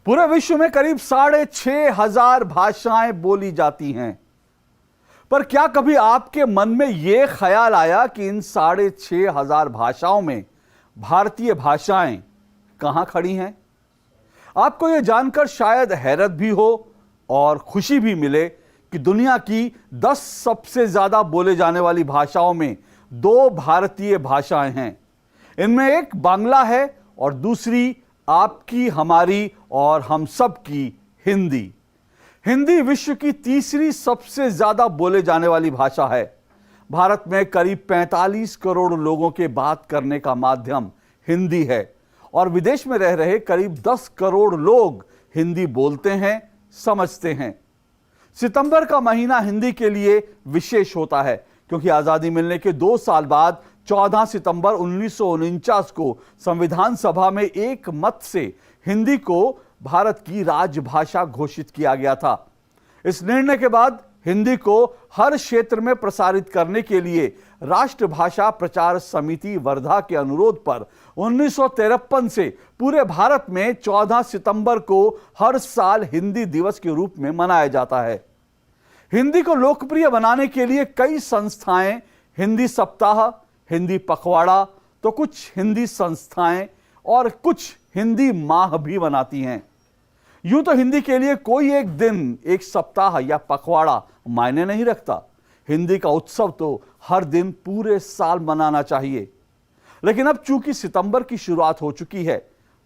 पूरे विश्व में करीब 6,500 भाषाएं बोली जाती हैं। पर क्या कभी आपके मन में यह ख्याल आया कि इन 6,500 भाषाओं में भारतीय भाषाएं कहां खड़ी हैं? आपको यह जानकर शायद हैरत भी हो और खुशी भी मिले कि दुनिया की 10 सबसे ज्यादा बोले जाने वाली भाषाओं में 2 भारतीय भाषाएं हैं। इनमें एक बांग्ला है और दूसरी आपकी, हमारी और हम सब की हिंदी। हिंदी विश्व की तीसरी सबसे ज्यादा बोले जाने वाली भाषा है। भारत में करीब 45 करोड़ लोगों के बात करने का माध्यम हिंदी है और विदेश में रह रहे करीब 10 करोड़ लोग हिंदी बोलते हैं, समझते हैं। सितंबर का महीना हिंदी के लिए विशेष होता है क्योंकि आजादी मिलने के 2 साल बाद 14 सितंबर 1949 को संविधान सभा में एक मत से हिंदी को भारत की राजभाषा घोषित किया गया था। इस निर्णय के बाद हिंदी को हर क्षेत्र में प्रसारित करने के लिए राष्ट्रभाषा प्रचार समिति वर्धा के अनुरोध पर 1953 से पूरे भारत में 14 सितंबर को हर साल हिंदी दिवस के रूप में मनाया जाता है। हिंदी को लोकप्रिय बनाने के लिए कई संस्थाएं हिंदी सप्ताह, हिंदी पखवाड़ा, तो कुछ हिंदी संस्थाएं और कुछ हिंदी माह भी बनाती हैं। यूं तो हिंदी के लिए कोई एक दिन, एक सप्ताह या पखवाड़ा मायने नहीं रखता। हिंदी का उत्सव तो हर दिन पूरे साल मनाना चाहिए। लेकिन अब चूंकि सितंबर की शुरुआत हो चुकी है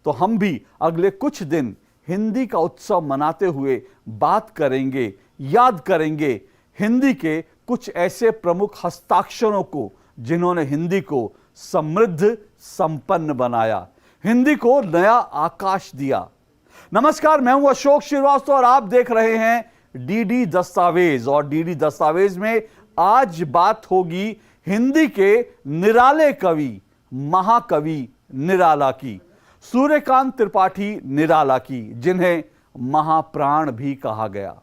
तो हम भी अगले कुछ दिन हिंदी का उत्सव मनाते हुए बात करेंगे, याद करेंगे हिंदी के कुछ ऐसे प्रमुख हस्ताक्षरों को जिन्होंने हिंदी को समृद्ध, संपन्न बनाया, हिंदी को नया आकाश दिया। नमस्कार, मैं हूं अशोक श्रीवास्तव और आप देख रहे हैं डीडी दस्तावेज। और डीडी दस्तावेज में आज बात होगी हिंदी के निराले कवि, महाकवि निराला की, सूर्यकांत त्रिपाठी निराला की, जिन्हें महाप्राण भी कहा गया।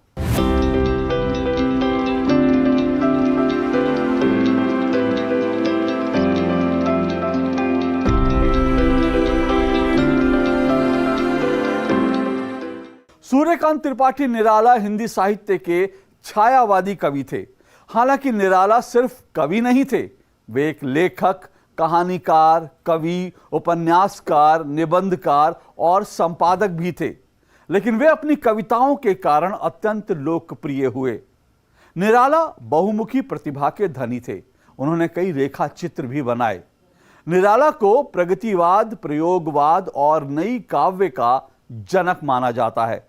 सूर्यकांत त्रिपाठी निराला हिंदी साहित्य के छायावादी कवि थे। हालांकि निराला सिर्फ कवि नहीं थे, वे एक लेखक, कहानीकार, कवि, उपन्यासकार, निबंधकार और संपादक भी थे। लेकिन वे अपनी कविताओं के कारण अत्यंत लोकप्रिय हुए। निराला बहुमुखी प्रतिभा के धनी थे। उन्होंने कई रेखा चित्र भी बनाए। निराला को प्रगतिवाद, प्रयोगवाद और नई काव्य का जनक माना जाता है।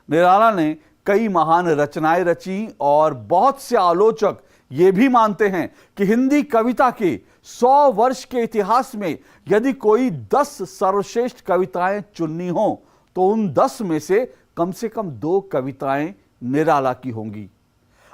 निराला ने कई महान रचनाएं रची और बहुत से आलोचक ये भी मानते हैं कि हिंदी कविता के 100 वर्ष के इतिहास में यदि कोई 10 सर्वश्रेष्ठ कविताएं चुननी हो तो उन 10 में से कम 2 कविताएं निराला की होंगी।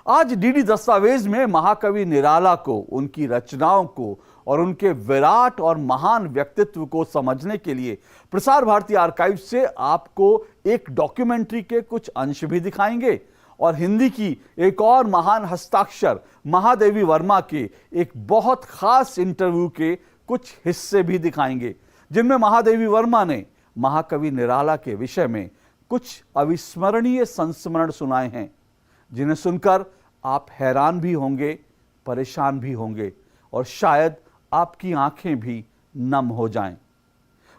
आज डीडी दस्तावेज में महाकवि निराला को, उनकी रचनाओं को और उनके विराट और महान व्यक्तित्व को समझने के लिए प्रसार भारती आर्काइव से आपको एक डॉक्यूमेंट्री के कुछ अंश भी दिखाएंगे और हिंदी की एक और महान हस्ताक्षर महादेवी वर्मा के एक बहुत खास इंटरव्यू के कुछ हिस्से भी दिखाएंगे, जिनमें महादेवी वर्मा ने महाकवि निराला के विषय में कुछ अविस्मरणीय संस्मरण सुनाए हैं, जिन्हें सुनकर आप हैरान भी होंगे, परेशान भी होंगे और शायद आपकी आंखें भी नम हो जाएं।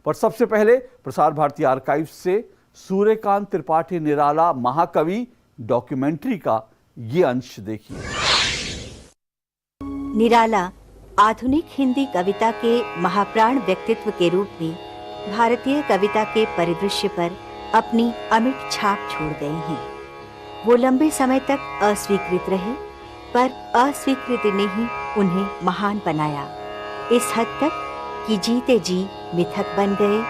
पर सबसे पहले प्रसार भारती आर्काइव से सूर्यकांत त्रिपाठी निराला महाकवि डॉक्यूमेंट्री का ये अंश देखिए। निराला आधुनिक हिंदी कविता के महाप्राण व्यक्तित्व के रूप में भारतीय कविता के परिदृश्य पर अपनी अमिट छाप छोड़ गए हैं। वो लंबे समय तक अस्वीकृत रहे, पर अस्वीकृति ने ही उन्हें महान बनाया। इस हद तक कि जीते जी मिथक बन गए,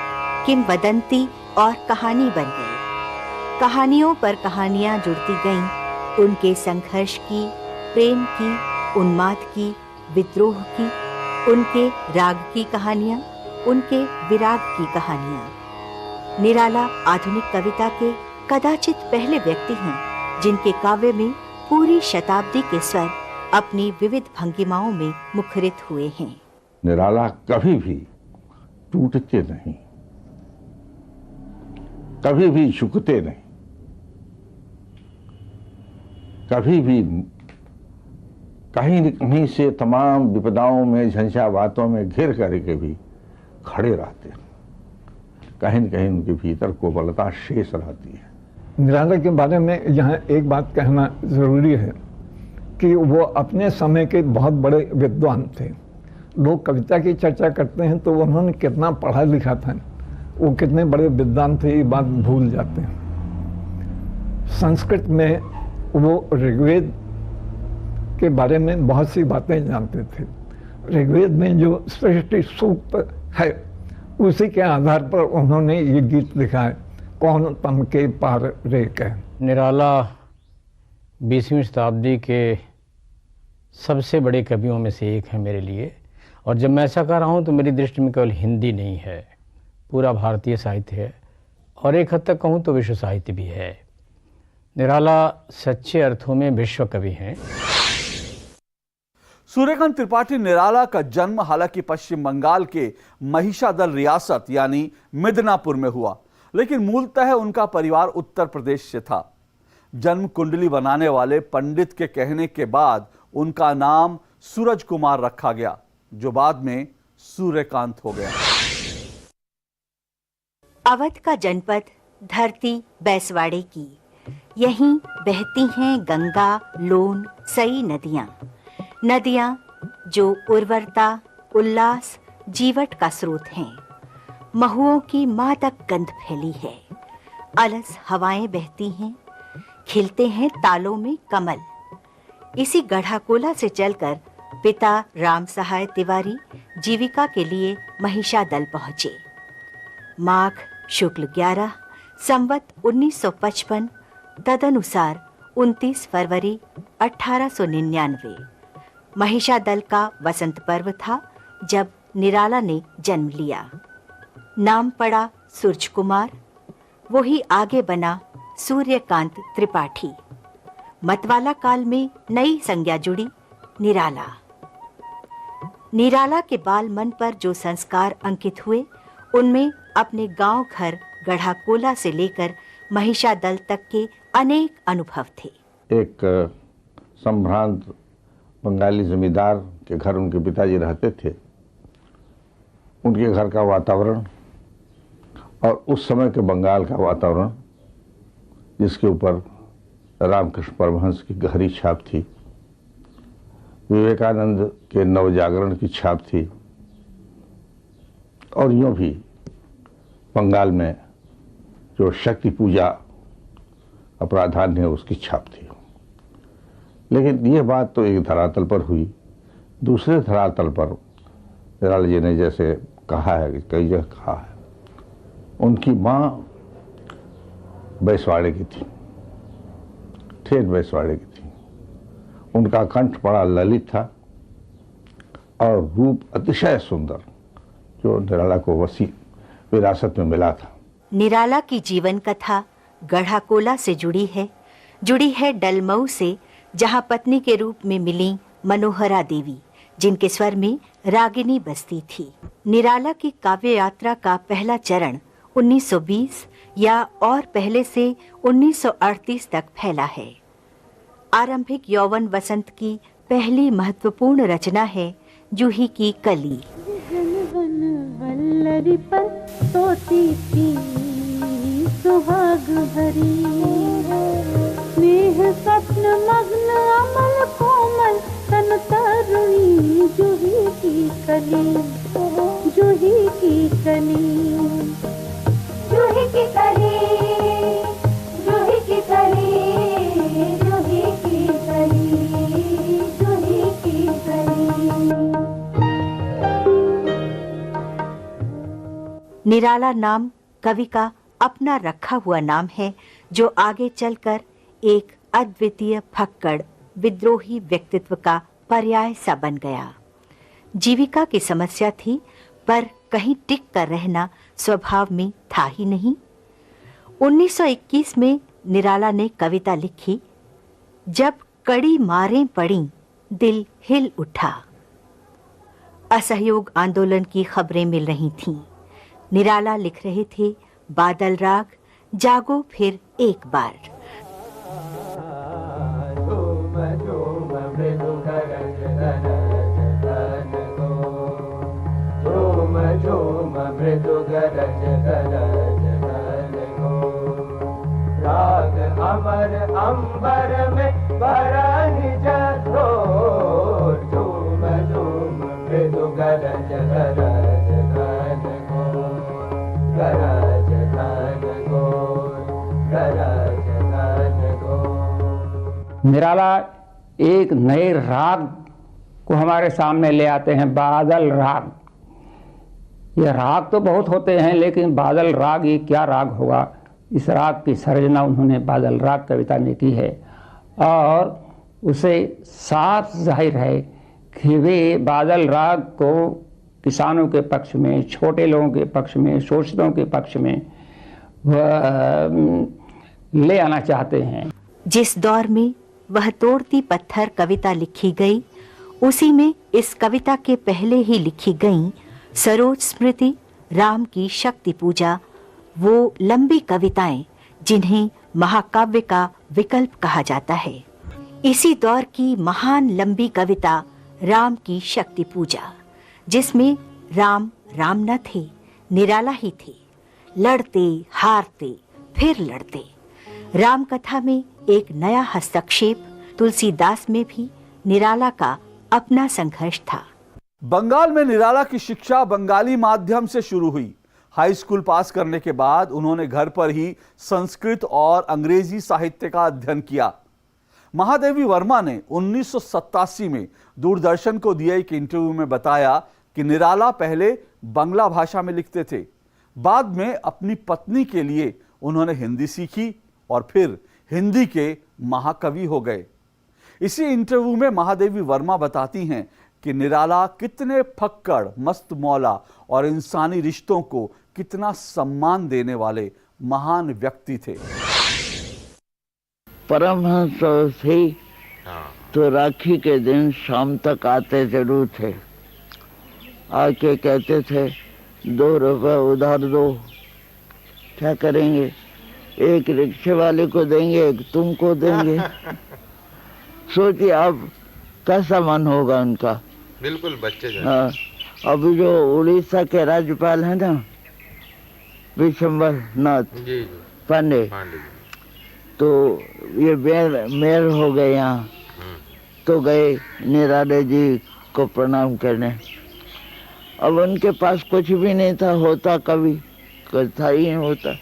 किंवदंती और कहानी बन गए। कहानियों पर कहानियां जुड़ती गईं, उनके संघर्ष की, प्रेम की, उन्माद की, विद्रोह की, उनके राग की कहानियां, उनके विराग की कहानियां। निराला आधुनिक कविता के कदाचित पहले व्यक्ति हैं जिनके काव्य में पूरी शताब्दी के स्वर अपनी विविध भंगिमाओं में मुखरित हुए हैं। निराला कभी भी टूटते नहीं, कभी भी झुकते नहीं, कभी भी कहीं न कहीं से तमाम विपदाओं में, झंझावातों में घिर करके भी खड़े रहते हैं। कहीं न कहीं उनके भीतर कोमलता शेष रहती है। निराला के बारे में यहाँ एक बात कहना ज़रूरी है कि वो अपने समय के बहुत बड़े विद्वान थे। लोग कविता की चर्चा करते हैं तो उन्होंने कितना पढ़ा लिखा था, वो कितने बड़े विद्वान थे, ये बात भूल जाते हैं। संस्कृत में वो ऋग्वेद के बारे में बहुत सी बातें जानते थे। ऋग्वेद में जो सृष्टि सूक्त है उसी के आधार पर उन्होंने ये गीत लिखा है, कौन तम के पार रे कह। निराला 20वीं शताब्दी के सबसे बड़े कवियों में से एक है मेरे लिए। और जब मैं ऐसा कह रहा हूँ तो मेरी दृष्टि में केवल हिंदी नहीं है, पूरा भारतीय साहित्य है और एक हद तक कहूँ तो विश्व साहित्य भी है। निराला सच्चे अर्थों में विश्व कवि हैं। सूर्यकांत त्रिपाठी निराला का जन्म हालांकि पश्चिम बंगाल के महिषादल रियासत यानी मिदनापुर में हुआ, लेकिन मूलतः उनका परिवार उत्तर प्रदेश से था। जन्म कुंडली बनाने वाले पंडित के कहने के बाद उनका नाम सूरज कुमार रखा गया, जो बाद में सूर्यकांत हो गया। अवध का जनपद धरती बैसवाड़े की, यहीं बहती हैं गंगा, लोन, सई नदियां। नदियां जो उर्वरता, उल्लास, जीवट का स्रोत हैं। महुओं की मादक गंध फैली है, अलस हवाएं बहती हैं, खिलते हैं तालों में कमल। इसी गढ़ाकोला से चलकर पिता राम सहाय तिवारी जीविका के लिए महिषादल पहुंचे। माघ शुक्ल 11 संवत 1955 तदनुसार 29 फरवरी 1899 महिषादल का वसंत पर्व था जब निराला ने जन्म लिया। नाम पड़ा सूरज कुमार, वही आगे बना सूर्यकांत त्रिपाठी। मतवाला काल में नई संज्ञा जुड़ी निराला। निराला के बाल मन पर जो संस्कार अंकित हुए उनमें अपने गांव घर गढ़ाकोला से लेकर महिषादल तक के अनेक अनुभव थे। एक संभ्रांत बंगाली जमींदार के घर उनके पिताजी रहते थे। उनके घर का वातावरण और उस समय के बंगाल का वातावरण, जिसके ऊपर रामकृष्ण परमहंस की गहरी छाप थी, विवेकानंद के नवजागरण की छाप थी, और यूँ भी बंगाल में जो शक्ति पूजा अपराधान्य है उसकी छाप थी। लेकिन यह बात तो एक धरातल पर हुई। दूसरे धरातल पर निराला जी ने जैसे कहा है, कई जगह कहा है, उनकी माँ बैसवाड़े की थी, ठेठ बैसवाड़े की थी। उनका कंठ बड़ा ललित था और रूप अतिशय सुंदर, जो निराला को वसी विरासत में मिला था। निराला की जीवन कथा गढ़ाकोला से जुड़ी है डलमऊ से, जहां पत्नी के रूप में मिली मनोहरा देवी, जिनके स्वर में रागिनी बसती थी। निराला की काव्य यात्रा का पहला चरण 1920 या और पहले से 1938 तक फैला है। आरंभिक यौवन वसंत की पहली महत्वपूर्ण रचना है जूही की कली। वल्लरी पर सोती थी सुहाग भरी, स्नेह स्वप्न मग्न अमल कोमल तन तरुणी, जूही की कली, जूही की कली, जूही की कली, जूही की कली, जूही की कली, जूही की कली। निराला नाम कवि का अपना रखा हुआ नाम है, जो आगे चलकर एक अद्वितीय फक्कड़ विद्रोही व्यक्तित्व का पर्याय सा बन गया। जीविका की समस्या थी, पर कहीं टिक कर रहना स्वभाव में था ही नहीं। 1921 में निराला ने कविता लिखी, जब कड़ी मारें पड़ी दिल हिल उठा। असहयोग आंदोलन की खबरें मिल रही थीं। निराला लिख रहे थे बादल राग, जागो फिर एक बार। राग अमर अंबर में भरन जतो, झूम झूम मृदु गरज गरज गन गो, गरज गन गो, गरज गन गो। निराला एक नए राग को हमारे सामने ले आते हैं, बादल राग। ये राग तो बहुत होते हैं, लेकिन बादल राग ये क्या राग होगा? इस राग की सर्जना उन्होंने बादल राग कविता में की है, और उसे साफ जाहिर है कि वे बादल राग को किसानों के पक्ष में, छोटे लोगों के पक्ष में, शोषितों के पक्ष में ले आना चाहते हैं। जिस दौर में वह तोड़ती पत्थर कविता लिखी गई, उसी में इस कविता के पहले ही लिखी गईं सरोज स्मृति, राम की शक्ति पूजा, वो लंबी कविताएं जिन्हें महाकाव्य का विकल्प कहा जाता है। इसी दौर की महान लंबी कविता राम की शक्ति पूजा, जिसमें राम राम न थे, निराला ही थे, लड़ते हारते फिर लड़ते। राम कथा में एक नया हस्तक्षेप, तुलसीदास में भी निराला का अपना संघर्ष था। बंगाल में निराला की शिक्षा बंगाली माध्यम से शुरू हुई। हाई स्कूल पास करने के बाद उन्होंने घर पर ही संस्कृत और अंग्रेजी साहित्य का अध्ययन किया। महादेवी वर्मा ने 1987 में दूरदर्शन को दिए एक इंटरव्यू में बताया कि निराला पहले बंगला भाषा में लिखते थे, बाद में अपनी पत्नी के लिए उन्होंने हिंदी सीखी और फिर हिंदी के महाकवि हो गए। इसी इंटरव्यू में महादेवी वर्मा बताती हैं कि निराला कितने फक्कड़, मस्त मौला और इंसानी रिश्तों को कितना सम्मान देने वाले महान व्यक्ति थे। परमहंस थे तो राखी के दिन शाम तक आते जरूर थे। आके कहते थे 2 रुपए उधार दो, क्या करेंगे? एक रिक्शे वाले को देंगे, एक तुमको देंगे। सोचिए आप कैसा मन होगा उनका। बिल्कुल बच्चे जैसे। हाँ, अभी जो उड़ीसा के राज्यपाल हैं ना, विशंबर नाथ पांडे, तो ये मेयर हो गए यहाँ, तो गए निराला जी को प्रणाम करने। अब उनके पास कुछ भी नहीं था, होता कभी कुछ था ही नहीं होता।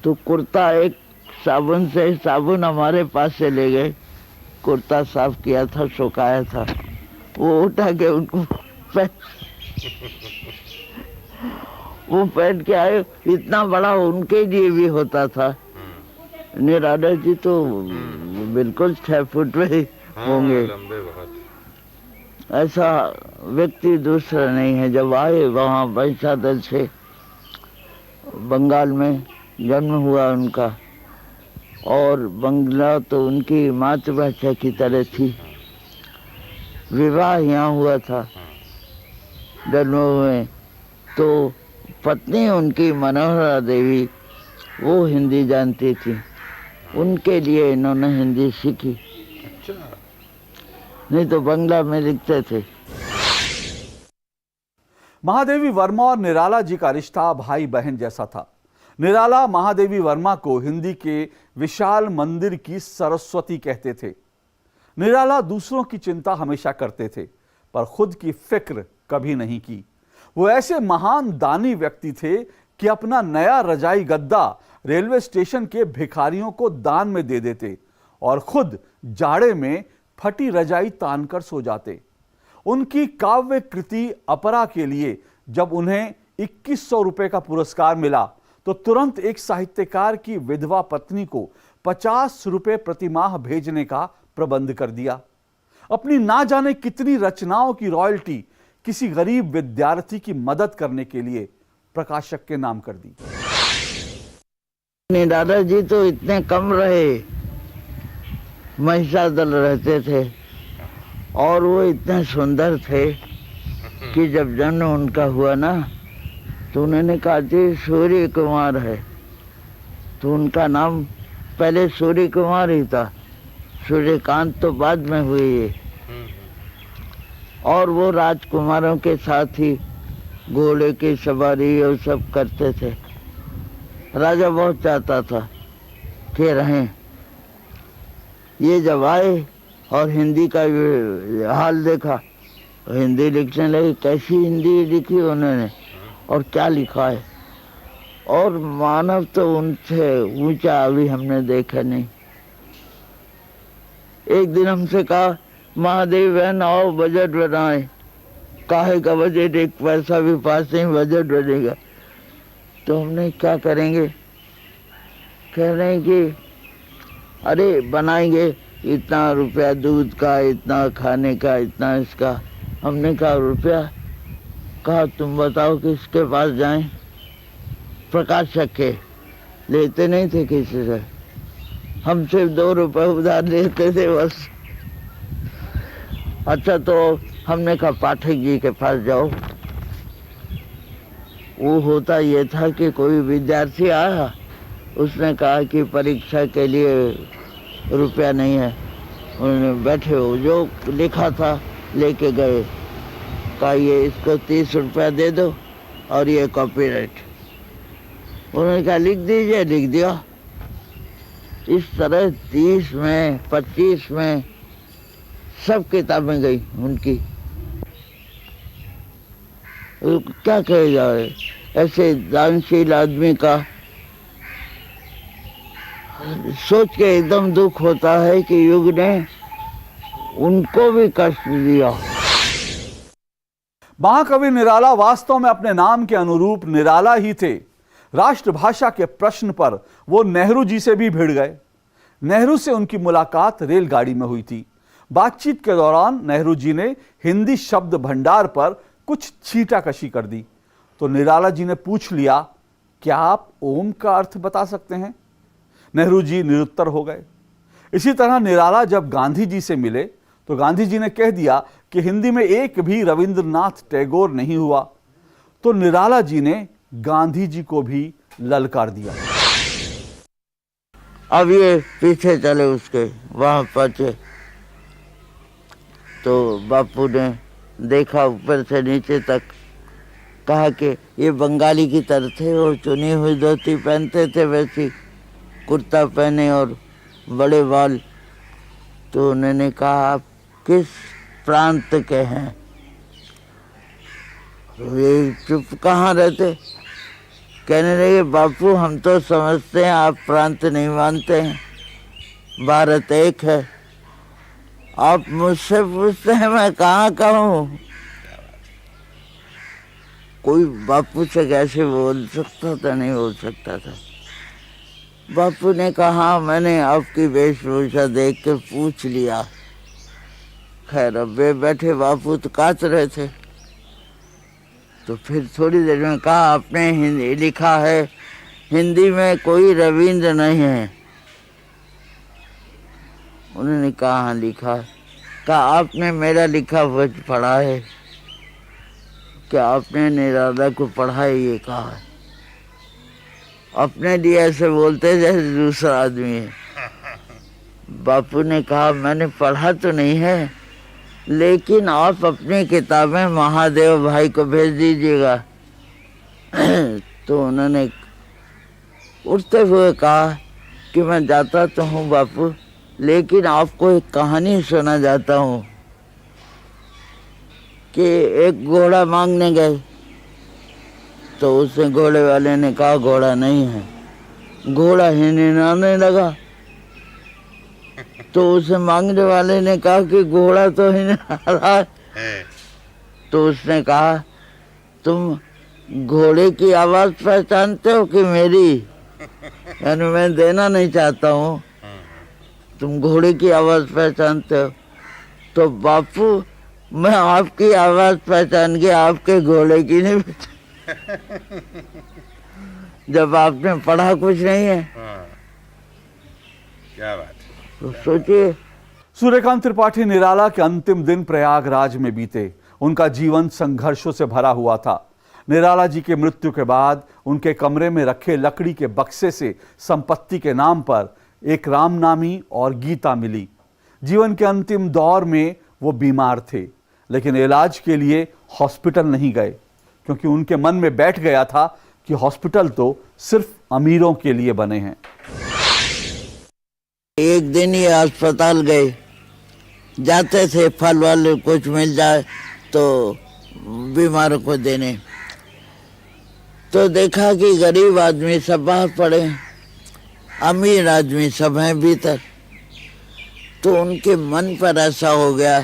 तो कुर्ता एक साबुन हमारे पास से ले गए, कुर्ता साफ किया था, सुखाया था, वो उठा के उनको वो पहन के आए। इतना बड़ा उनके लिए भी होता था। निराला जी तो बिल्कुल 6 फुट में होंगे। लंबे बहुत। ऐसा व्यक्ति दूसरा नहीं है। जब आए वहाँ वंशादल से, बंगाल में जन्म हुआ उनका, और बंगला तो उनकी मातृभाषा की तरह थी। विवाह यहाँ हुआ था जन्म में, तो पत्नी उनकी मनोहरा देवी, वो हिंदी जानती थी, उनके लिए इन्होंने हिंदी सीखी। नहीं तो बंगला में लिखते थे। महादेवी वर्मा और निराला जी का रिश्ता भाई बहन जैसा था। निराला महादेवी वर्मा को हिंदी के विशाल मंदिर की सरस्वती कहते थे। निराला दूसरों की चिंता हमेशा करते थे, पर खुद की फिक्र कभी नहीं की। वो ऐसे महान दानी व्यक्ति थे कि अपना नया रजाई गद्दा रेलवे स्टेशन के भिखारियों को दान में दे देते और खुद जाड़े में फटी रजाई तानकर सो जाते। उनकी काव्य कृति अपरा के लिए जब उन्हें 2100 रुपए का पुरस्कार मिला, तो तुरंत एक साहित्यकार की विधवा पत्नी को 50 रुपए प्रतिमाह भेजने का प्रबंध कर दिया। अपनी ना जाने कितनी रचनाओं की रॉयल्टी किसी गरीब विद्यार्थी की मदद करने के लिए प्रकाशक के नाम कर दी। निराला जी तो इतने कम रहे, महिषादल रहते थे, और वो इतने सुंदर थे कि जब जन्म उनका हुआ ना, तो उन्होंने कहा जी सूर्य कुमार है, तो उनका नाम पहले सूर्य कुमार ही था, सूर्यकांत तो बाद में हुई है। और वो राजकुमारों के साथ ही घोड़े की सवारी और सब करते थे। राजा बहुत चाहता था कि रहें। ये जब आए और हिंदी का हाल देखा, हिंदी लिखने लगे। कैसी हिंदी लिखी उन्होंने और क्या लिखा है, और मानव तो उनसे ऊंचा अभी हमने देखा नहीं। एक दिन हमसे कहा, महादेव बहन आओ बजट बनाए। काहे का बजट, एक पैसा भी पास नहीं, बजट बनेगा। तो हमने क्या करेंगे, कह रहे हैं कि अरे बनाएंगे, इतना रुपया दूध का, इतना खाने का, इतना इसका। हमने कहा रुपया, कहा तुम बताओ किसके पास जाएं। प्रकाशक के, लेते नहीं थे किसी से, हम सिर्फ 2 रुपए उधार लेते थे बस। अच्छा, तो हमने कहा पाठक जी के पास जाओ। वो होता ये था कि कोई विद्यार्थी आया, उसने कहा कि परीक्षा के लिए रुपया नहीं है। उन्होंने बैठे हो जो लिखा था लेके गए, कहा ये इसको 30 रुपया दे दो और ये कॉपीराइट। उन्होंने कहा लिख दीजिए, लिख दिया। इस तरह 30 में 25 में सब किताबें गई उनकी। क्या कहे जाए, ऐसे दानशील आदमी का सोच के एकदम दुख होता है कि युग ने उनको भी कष्ट दिया। महाकवि निराला वास्तव में अपने नाम के अनुरूप निराला ही थे। राष्ट्रभाषा के प्रश्न पर वो नेहरू जी से भी भिड़ गए। नेहरू से उनकी मुलाकात रेलगाड़ी में हुई थी। बातचीत के दौरान नेहरू जी ने हिंदी शब्द भंडार पर कुछ छींटाकशी कर दी तो निराला जी ने पूछ लिया, क्या आप ओम का अर्थ बता सकते हैं? नेहरू जी निरुत्तर हो गए। इसी तरह निराला जब गांधी जी से मिले तो गांधी जी ने कह दिया कि हिंदी में एक भी रविंद्रनाथ टैगोर नहीं हुआ। तो निराला जी ने गांधी जी को भी ललकार दिया। अब ये पीछे चले उसके, वहां पहुंचे तो बापू ने देखा ऊपर से नीचे तक, कहा कि ये बंगाली की तरह थे और चुनी हुई धोती पहनते थे, वैसी कुर्ता पहने और बड़े बाल। तो उन्होंने कहा आप किस प्रांत के हैं? ये चुप कहाँ रहते, कहने लगे बापू हम तो समझते हैं आप प्रांत नहीं मानते हैं, भारत एक है। आप मुझसे पूछते हैं मैं कहाँ का हूँ? कोई बापू से कैसे बोल सकता था, नहीं बोल सकता था। बापू ने कहा मैंने आपकी वेशभूषा देख के पूछ लिया। खैर अब वे बैठे, बापू तो काट रहे थे। तो फिर थोड़ी देर में कहा आपने हिंदी लिखा है, हिंदी में कोई रविंद्र नहीं है। उन्होंने कहा हाँ लिखा। कहा आपने मेरा लिखा हुआ पढ़ा है क्या? आपने निराला को पढ़ा है? ये कहा है। अपने लिए ऐसे बोलते जैसे दूसरा आदमी है। बापू ने कहा मैंने पढ़ा तो नहीं है, लेकिन आप अपनी किताबें महादेव भाई को भेज दीजिएगा। तो उन्होंने उठते हुए कहा कि मैं जाता तो हूँ बापू, लेकिन आपको एक कहानी सुना जाता हूँ कि एक घोड़ा मांगने गए तो उसने घोड़े वाले ने कहा घोड़ा नहीं है। घोड़ा हिनहिनाने लगा तो उसे मांगने वाले ने कहा कि घोड़ा तो हिनहा रहा है। तो उसने कहा तुम घोड़े की आवाज पहचानते हो कि मेरी? यानी मैं देना नहीं चाहता हूँ, तुम घोड़े की आवाज पहचानते हो? तो बापू मैं आपकी आवाज पहचान के आपके घोड़े की नहीं पहचान। जब आपने पढ़ा कुछ नहीं है। क्या बात। तो सोचिए। सूर्यकांत त्रिपाठी निराला के अंतिम दिन प्रयागराज में बीते। उनका जीवन संघर्षों से भरा हुआ था। निराला जी के मृत्यु के बाद उनके कमरे में रखे लकड़ी के बक्से से संपत्ति के नाम पर एक रामनामी और गीता मिली। जीवन के अंतिम दौर में वो बीमार थे, लेकिन इलाज के लिए हॉस्पिटल नहीं गए, क्योंकि उनके मन में बैठ गया था कि हॉस्पिटल तो सिर्फ अमीरों के लिए बने हैं। एक दिन ही अस्पताल गए, जाते थे फल वाले कुछ मिल जाए तो बीमारों को देने, तो देखा कि गरीब आदमी सब बाहर पड़े, अमीर आदमी सब हैं भीतर। तो उनके मन पर ऐसा हो गया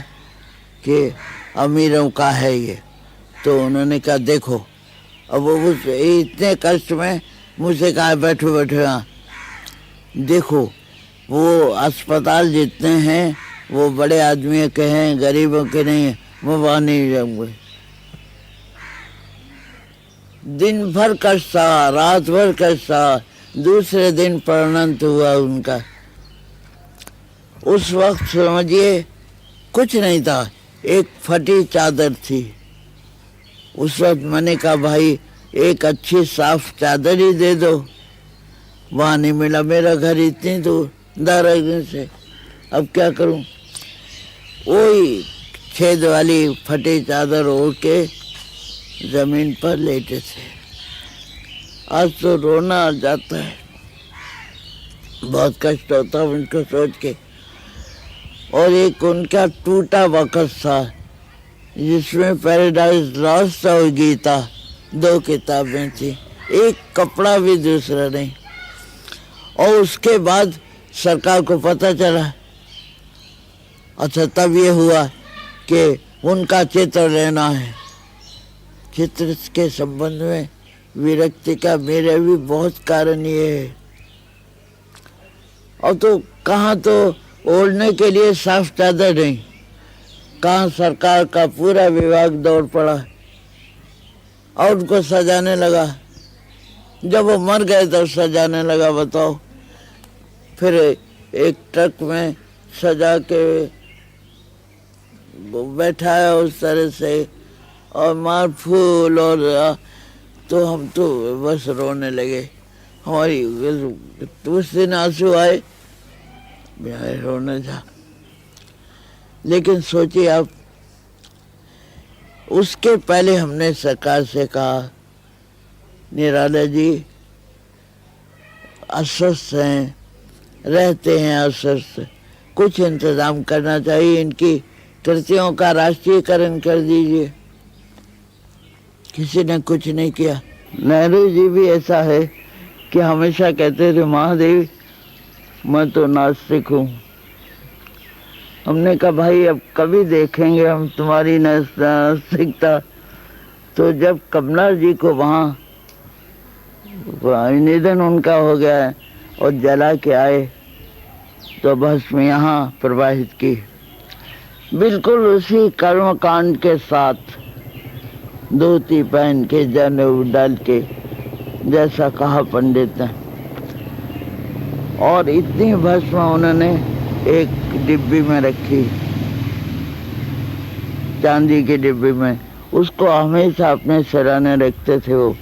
कि अमीरों का है ये। तो उन्होंने कहा देखो, अब वो इतने कष्ट में मुझसे कहा बैठो बैठो यहाँ, देखो वो अस्पताल जितने हैं वो बड़े आदमियों के हैं, गरीबों के नहीं है, वो वहाँ नहीं जाऊंगे। दिन भर कष्ट सहा, रात भर कष्ट सहा, दूसरे दिन परिणत हुआ उनका। उस वक्त समझिए कुछ नहीं था, एक फटी चादर थी। उस वक्त मैंने कहा भाई एक अच्छी साफ चादर ही दे दो, वहाँ नहीं मिला। मेरा घर इतनी दूर दारागंज से, अब क्या करूं? वही छेद वाली फटी चादर ओढ़ के जमीन पर लेटे थे। आज तो रोना आ जाता है, बहुत कष्ट होता है उनको सोच के। और एक उनका टूटा बक्स था जिसमें पैराडाइज लॉस्ट और गीता, 2 किताबें थी, एक कपड़ा भी दूसरा नहीं। और उसके बाद सरकार को पता चला, अच्छा तब ये हुआ कि उनका चित्र लेना है। चित्र के संबंध में विरक्ति का मेरे भी बहुत कारण ये है। और तो कहाँ तो ओढ़ने के लिए साफ चादर नहीं, कहाँ सरकार का पूरा विभाग दौड़ पड़ा और उनको सजाने लगा। जब वो मर गए तब सजाने लगा, बताओ। फिर एक ट्रक में सजा के बैठाया उस तरह से, और मार फूल, और तो हम तो बस रोने लगे। हमारी उस दिन आंसू आए, रोने था। लेकिन सोचिए आप, उसके पहले हमने सरकार से कहा निराला जी अस्वस्थ हैं, रहते हैं अस्वस्थ, कुछ इंतजाम करना चाहिए, इनकी कृतियों का राष्ट्रीयकरण कर दीजिए। किसी ने कुछ नहीं किया। नेहरू जी भी ऐसा है कि हमेशा कहते थे महादेव मैं तो नास्तिक हूँ। हमने कहा भाई अब कभी देखेंगे हम तुम्हारी नास्तिकता। तो जब कमला जी को वहाँ निधन उनका हो गया है और जला के आए, तो भस्म यहाँ प्रवाहित की, बिल्कुल उसी कर्मकांड के साथ, धोती पहन के जनेऊ डाल के, जैसा कहा पंडित ने। और इतनी भस्म उन्होंने एक डिब्बी में रखी, चांदी की डिब्बी में, उसको हमेशा अपने सिराने रखते थे वो।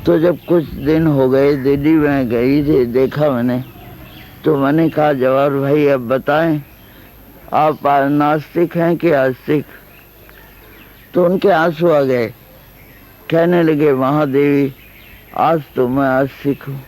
तो जब कुछ दिन हो गए, दिल्ली में गई थी, देखा मैंने, तो मैंने कहा जवाहर भाई अब बताएं आप नास्तिक हैं कि आस्तिक? तो उनके आंसू आ गए, कहने लगे महादेवी आज तो मैं आस्तिक हूँ।